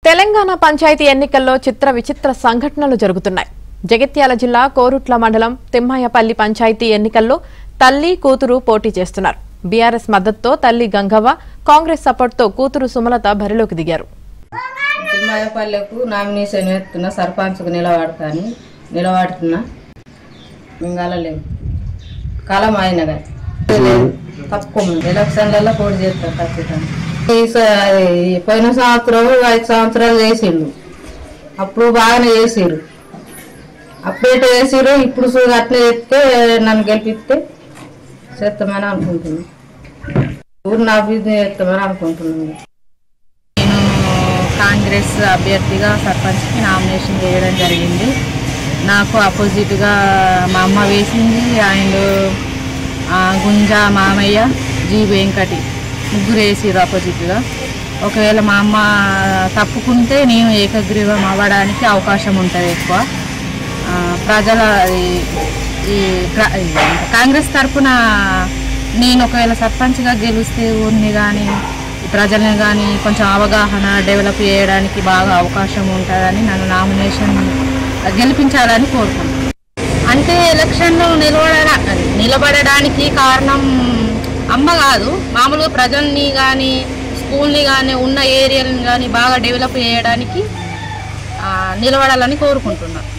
తెలంగాణ పంచాయతీ ఎన్నికల్లో చిత్ర విచిత్ర సంఘటనలు జరుగుతున్నాయి. జగిత్యాల జిల్లా కోరుట్ల మండలం తిమ్మాయపల్లి పంచాయతీ ఎన్నికల్లో తల్లి కూతురు పోటీ చేస్తున్నారు. బీఆర్ఎస్ మద్దతుతో తల్లి గంగవ్వ, కాంగ్రెస్ సపోర్ట్తో కూతురు సుమలత బరిలోకి దిగారు. తిమ్మాయపల్లికు నామినేషన్ ఎత్తున్నా, సర్పంచ్కు నిలబడుతున్నా. మింగాలలేము కాలం ఆయన తక్కువ ఎలక్షన్లలో పోటీ చేస్తారు ఖచ్చితంగా. పోయిన సంవత్సరం 5 సంవత్సరాలు చేసిండు, అప్పుడు బాగానే చేసిరు, అప్డేట్ చేసిరు. ఇప్పుడు అట్లా చెప్తే నన్ను గెలిపిస్తే చేస్తామని అనుకుంటున్నాను. ఊరిని అభివృద్ధి చేస్తామని అనుకుంటున్నాను. నేను కాంగ్రెస్ అభ్యర్థిగా సర్పంచ్కి నామినేషన్ చేయడం జరిగింది. నాకు అపోజిట్గా మా అమ్మ వేసింది, అండ్ గుంజా మామయ్య, జీ వెంకటి ముగ్గురు వేసిరు అపోజిట్గా. ఒకవేళ మా అమ్మ తప్పుకుంటే నేను ఏకగ్రీవం అవ్వడానికి అవకాశం ఉంటుంది ఎక్కువ. ప్రజల ఈ కాంగ్రెస్ తరఫున నేను ఒకవేళ సర్పంచ్గా గెలిస్తే ఊరిని కానీ ప్రజల్ని కానీ కొంచెం అవగాహన డెవలప్ చేయడానికి బాగా అవకాశం ఉంటుందని నన్ను నామినేషన్ గెలిపించాలని కోరుకుంటున్నాను. అంటే ఎలక్షన్లో నిలబడడానికి కారణం అమ్మ కాదు, మామూలుగా ప్రజల్ని కానీ స్కూల్ని కానీ ఉన్న ఏరియాని కానీ బాగా డెవలప్ చేయడానికి నిలబడాలని కోరుకుంటున్నాను.